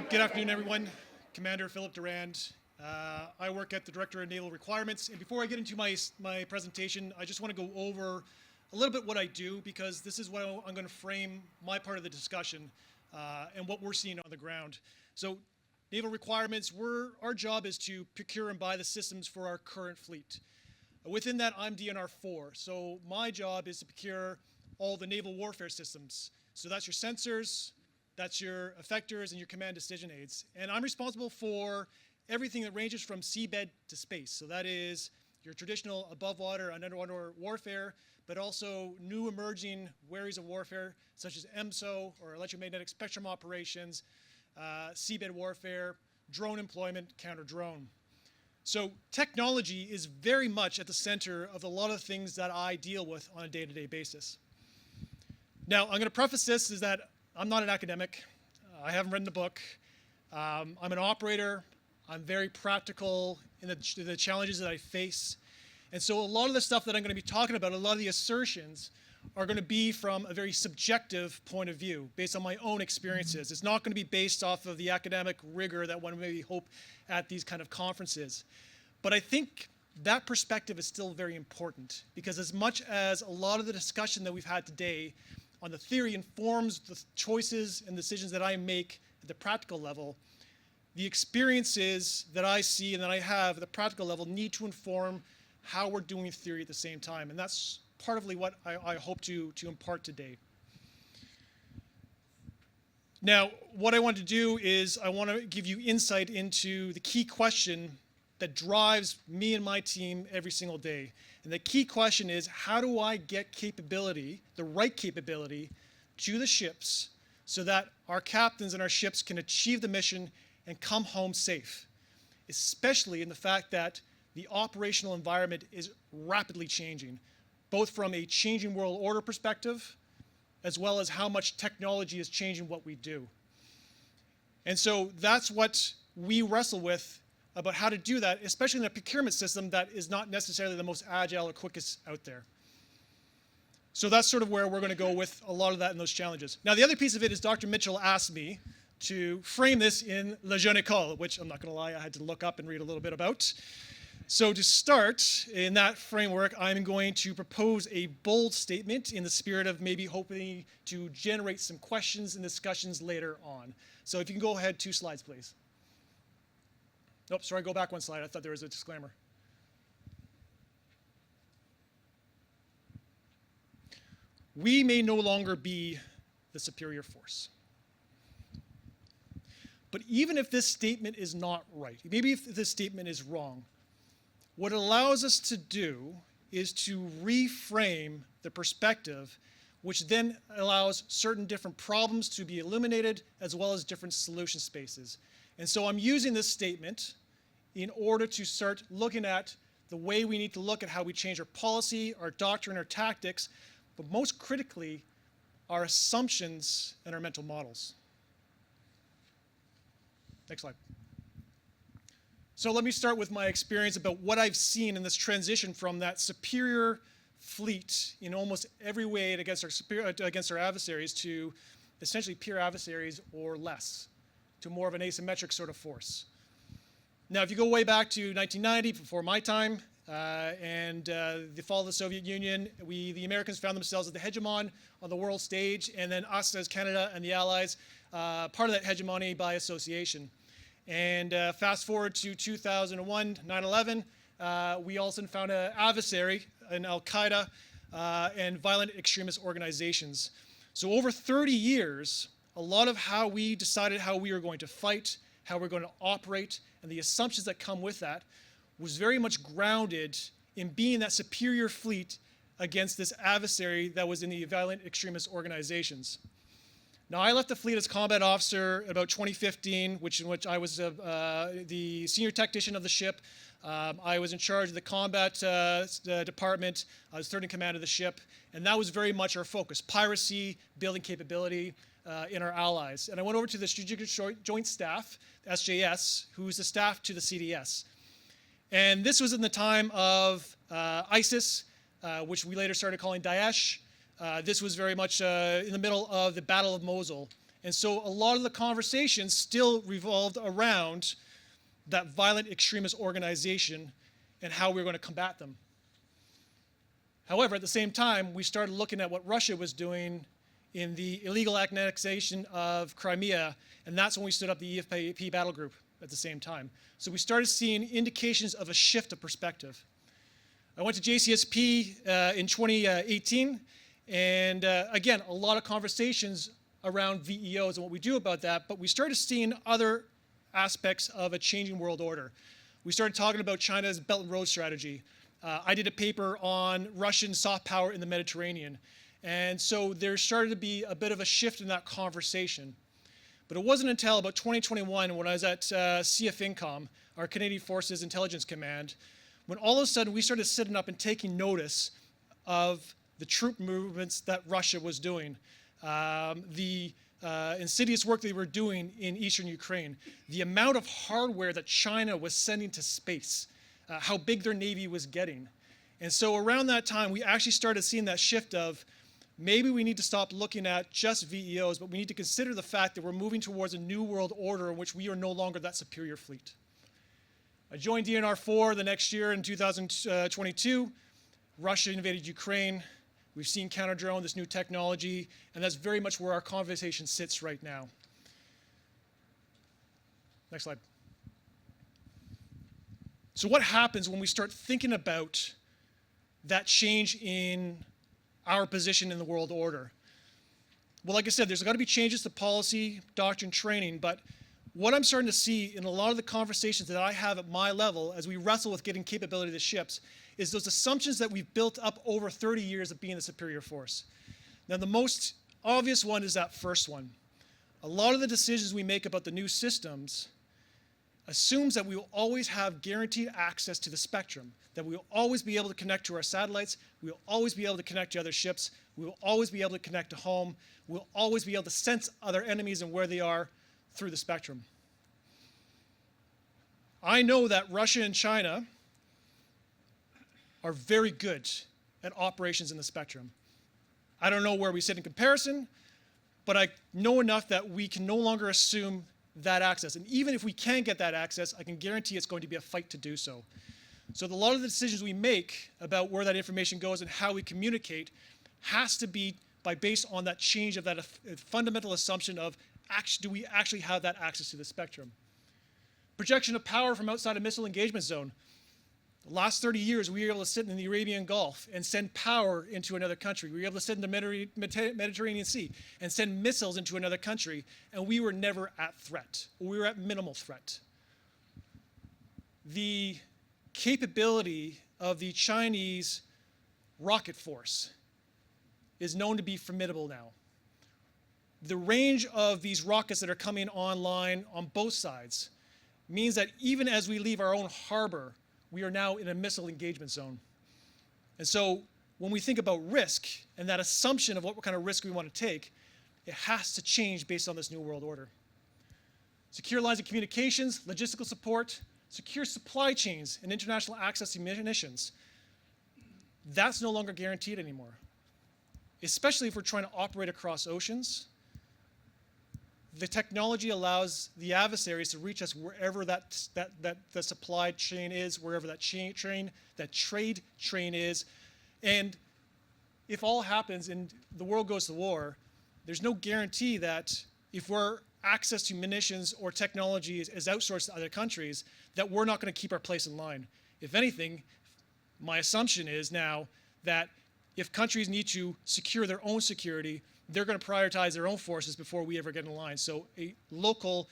Good afternoon, everyone. Commander Phillip Durand. I work at the Director of Naval Requirements. And before I get into my presentation, I just want to go over a little bit what I do, because this is what I'm going to frame my part of the discussion and what we're seeing on the ground. So Naval Requirements, our job is to procure and buy the systems for our current fleet. Within that, I'm DNR 4. So my job is to procure all the naval warfare systems. So that's your sensors, that's your effectors, and your command decision aids. And I'm responsible for everything that ranges from seabed to space. So that is your traditional above water and underwater warfare, but also new emerging areas of warfare, such as EMSO, or electromagnetic spectrum operations, seabed warfare, drone employment, counter-drone. So technology is very much at the center of a lot of things that I deal with on a day-to-day basis. Now, I'm going to preface this is that I'm not an academic. I haven't written a book. I'm an operator. I'm very practical in the challenges that I face. And so a lot of the stuff that I'm going to be talking about, a lot of the assertions, are going to be from a very subjective point of view, based on my own experiences. It's not going to be based off of the academic rigor that one maybe hope at these kind of conferences. But I think that perspective is still very important, because as much as a lot of the discussion that we've had today on the theory informs the choices and decisions that I make at the practical level, the experiences that I see and that I have at the practical level need to inform how we're doing theory at the same time. And that's partly what I hope to impart today. Now, what I want to do is I want to give you insight into the key question that drives me and my team every single day. And the key question is, how do I get capability, the right capability, to the ships so that our captains and our ships can achieve the mission and come home safe, especially in the fact that the operational environment is rapidly changing, both from a changing world order perspective, as well as how much technology is changing what we do. And so that's what we wrestle with about how to do that, especially in a procurement system that is not necessarily the most agile or quickest out there. So that's sort of where we're going to go with a lot of that and those challenges. Now, the other piece of it is Dr. Mitchell asked me to frame this in Jeune École, which I'm not going to lie, I had to look up and read a little bit about. So to start in that framework, I'm going to propose a bold statement in the spirit of maybe hoping to generate some questions and discussions later on. So if you can go ahead 2 slides, please. Nope, sorry, go back 1 slide. I thought there was a disclaimer. We may no longer be the superior force. But even if this statement is not right, maybe if this statement is wrong, what it allows us to do is to reframe the perspective, which then allows certain different problems to be illuminated, as well as different solution spaces. And so I'm using this statement in order to start looking at the way we need to look at how we change our policy, our doctrine, our tactics, but most critically, our assumptions and our mental models. Next slide. So let me start with my experience about what I've seen in this transition from that superior fleet in almost every way against our adversaries to essentially peer adversaries or less, to more of an asymmetric sort of force. Now, if you go way back to 1990, before my time, and the fall of the Soviet Union, the Americans found themselves as the hegemon on the world stage, and then us as Canada and the Allies, part of that hegemony by association. And fast forward to 2001, 9/11, we also found an adversary in Al-Qaeda and violent extremist organizations. So over 30 years, a lot of how we decided how we were going to fight, how we're going to operate, and the assumptions that come with that was very much grounded in being that superior fleet against this adversary that was in the violent extremist organizations. Now, I left the fleet as combat officer about 2015, in which I was the senior technician of the ship. I was in charge of the combat department. I was third in command of the ship, and that was very much our focus: piracy, building capability in our allies. And I went over to the Strategic Joint Staff, SJS, who's the staff to the CDS. And this was in the time of ISIS, which we later started calling Daesh. This was very much in the middle of the Battle of Mosul. And so a lot of the conversations still revolved around that violent extremist organization and how we were going to combat them. However, at the same time, we started looking at what Russia was doing in the illegal annexation of Crimea, and that's when we stood up the EFP battle group at the same time. So we started seeing indications of a shift of perspective. I went to JCSP in 2018, and again, a lot of conversations around VEOs and what we do about that, but we started seeing other aspects of a changing world order. We started talking about China's Belt and Road strategy. I did a paper on Russian soft power in the Mediterranean. And so there started to be a bit of a shift in that conversation. But it wasn't until about 2021 when I was at CFINCOM, our Canadian Forces Intelligence Command, when all of a sudden we started sitting up and taking notice of the troop movements that Russia was doing, the insidious work they were doing in eastern Ukraine, the amount of hardware that China was sending to space, how big their Navy was getting. And so around that time, we actually started seeing that shift of maybe we need to stop looking at just VEOs, but we need to consider the fact that we're moving towards a new world order in which we are no longer that superior fleet. I joined DNR4 the next year in 2022. Russia invaded Ukraine. We've seen counter-drone, this new technology, and that's very much where our conversation sits right now. Next slide. So what happens when we start thinking about that change in our position in the world order? Well, like I said, there's got to be changes to policy, doctrine, training, but what I'm starting to see in a lot of the conversations that I have at my level as we wrestle with getting capability of the ships is those assumptions that we've built up over 30 years of being the superior force. Now, the most obvious one is that first one. A lot of the decisions we make about the new systems assumes that we will always have guaranteed access to the spectrum, that we will always be able to connect to our satellites, we will always be able to connect to other ships, we will always be able to connect to home, we'll always be able to sense other enemies and where they are through the spectrum. I know that Russia and China are very good at operations in the spectrum. I don't know where we sit in comparison, but I know enough that we can no longer assume that access. And even if we can get that access, I can guarantee it's going to be a fight to do so. So a lot of the decisions we make about where that information goes and how we communicate has to be based on that change of that fundamental assumption of do we actually have that access to the spectrum. Projection of power from outside a missile engagement zone. The last 30 years, we were able to sit in the Arabian Gulf and send power into another country. We were able to sit in the Mediterranean Sea and send missiles into another country, and we were never at threat. We were at minimal threat. The capability of the Chinese rocket force is known to be formidable now. The range of these rockets that are coming online on both sides means that even as we leave our own harbor, we are now in a missile engagement zone. And so when we think about risk and that assumption of what kind of risk we want to take, it has to change based on this new world order. Secure lines of communications, logistical support, secure supply chains, and international access to munitions. That's no longer guaranteed anymore, especially if we're trying to operate across oceans. The technology allows the adversaries to reach us wherever the supply chain is, wherever that trade train is. And if all happens and the world goes to war, there's no guarantee that if we're access to munitions or technology is outsourced to other countries, that we're not going to keep our place in line. If anything, my assumption is now that if countries need to secure their own security, they're going to prioritize their own forces before we ever get in line. So a local,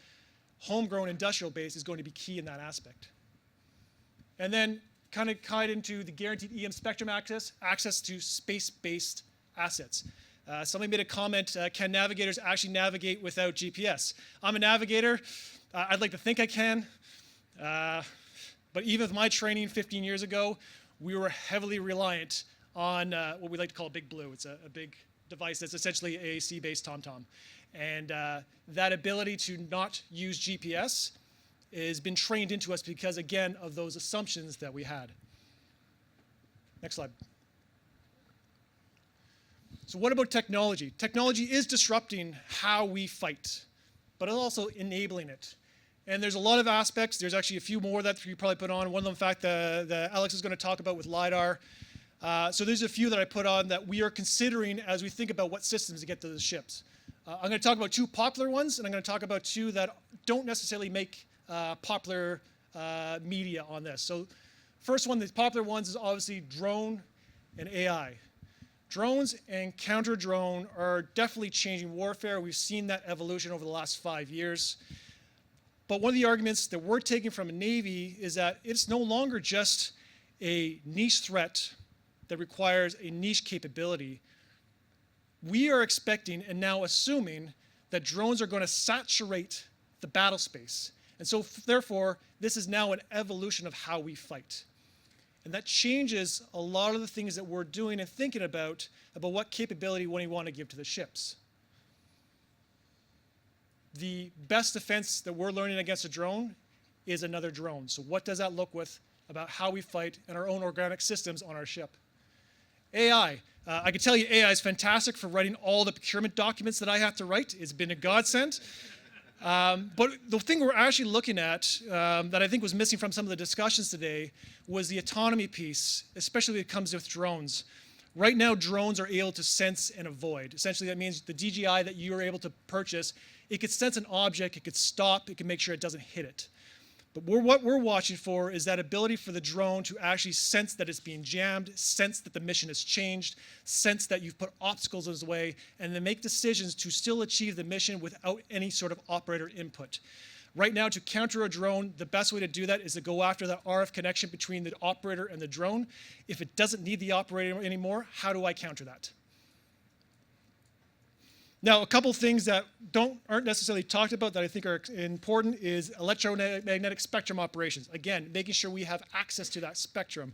homegrown industrial base is going to be key in that aspect. And then kind of tied into the guaranteed EM spectrum access to space-based assets. Somebody made a comment, can navigators actually navigate without GPS? I'm a navigator. I'd like to think I can. But even with my training 15 years ago, we were heavily reliant on what we like to call Big Blue. It's a big device that's essentially a sea-based TomTom. And that ability to not use GPS has been trained into us because, again, of those assumptions that we had. Next slide. So what about technology? Technology is disrupting how we fight, but it's also enabling it. And there's a lot of aspects. There's actually a few more that you probably put on. One of them, in fact, the Alex is going to talk about with LiDAR. So there's a few that I put on that we are considering as we think about what systems to get to the ships. I'm going to talk about two popular ones, and I'm going to talk about two that don't necessarily make popular media on this. So first one, the popular ones is obviously drone and AI. Drones and counter-drone are definitely changing warfare. We've seen that evolution over the last 5 years. But one of the arguments that we're taking from a Navy is that it's no longer just a niche threat that requires a niche capability. We are expecting and now assuming that drones are going to saturate the battle space. And so therefore, this is now an evolution of how we fight. And that changes a lot of the things that we're doing and thinking about what capability we want to give to the ships. The best defense that we're learning against a drone is another drone. So what does that look with about how we fight in our own organic systems on our ship? AI. I can tell you AI is fantastic for writing all the procurement documents that I have to write. It's been a godsend. But the thing we're actually looking at that I think was missing from some of the discussions today was the autonomy piece, especially when it comes with drones. Right now, drones are able to sense and avoid. Essentially, that means the DJI that you are able to purchase, it could sense an object, it could stop, it can make sure it doesn't hit it. But what we're watching for is that ability for the drone to actually sense that it's being jammed, sense that the mission has changed, sense that you've put obstacles in its way, and then make decisions to still achieve the mission without any sort of operator input. Right now, to counter a drone, the best way to do that is to go after that RF connection between the operator and the drone. If it doesn't need the operator anymore, how do I counter that? Now, a couple things that aren't necessarily talked about that I think are important is electromagnetic spectrum operations. Again, making sure we have access to that spectrum.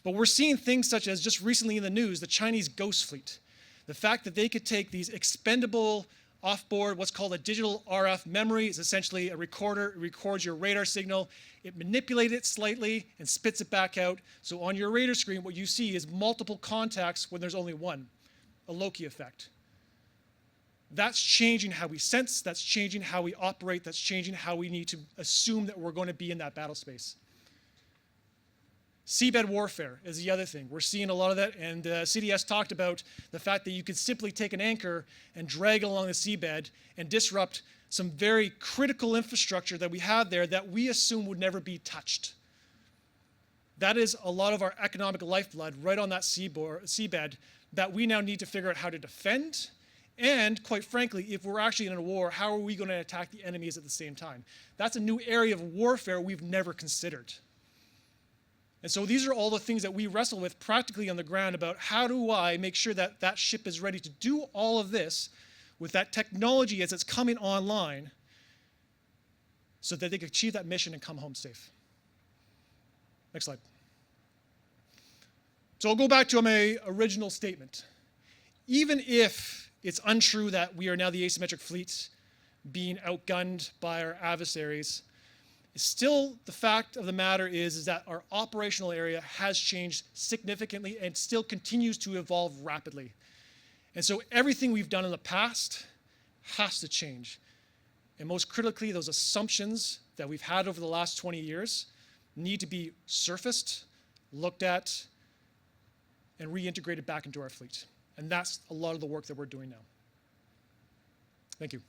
But we're seeing things such as, just recently in the news, the Chinese Ghost Fleet. The fact that they could take these expendable off-board, what's called a digital RF memory, is essentially a recorder. It records your radar signal. It manipulates it slightly and spits it back out. So on your radar screen, what you see is multiple contacts when there's only one, a Loki effect. That's changing how we sense, that's changing how we operate, that's changing how we need to assume that we're going to be in that battle space. Seabed warfare is the other thing. We're seeing a lot of that, and CDS talked about the fact that you could simply take an anchor and drag it along the seabed and disrupt some very critical infrastructure that we have there that we assume would never be touched. That is a lot of our economic lifeblood right on that seabed that we now need to figure out how to defend. And quite frankly, if we're actually in a war, how are we going to attack the enemies at the same time? That's a new area of warfare we've never considered. And so these are all the things that we wrestle with practically on the ground about how do I make sure that that ship is ready to do all of this with that technology as it's coming online so that they can achieve that mission and come home safe. Next slide. So I'll go back to my original statement. Even if it's untrue that we are now the asymmetric fleet being outgunned by our adversaries, still the fact of the matter is that our operational area has changed significantly and still continues to evolve rapidly. And so everything we've done in the past has to change. And most critically, those assumptions that we've had over the last 20 years need to be surfaced, looked at, and reintegrated back into our fleet. And that's a lot of the work that we're doing now. Thank you.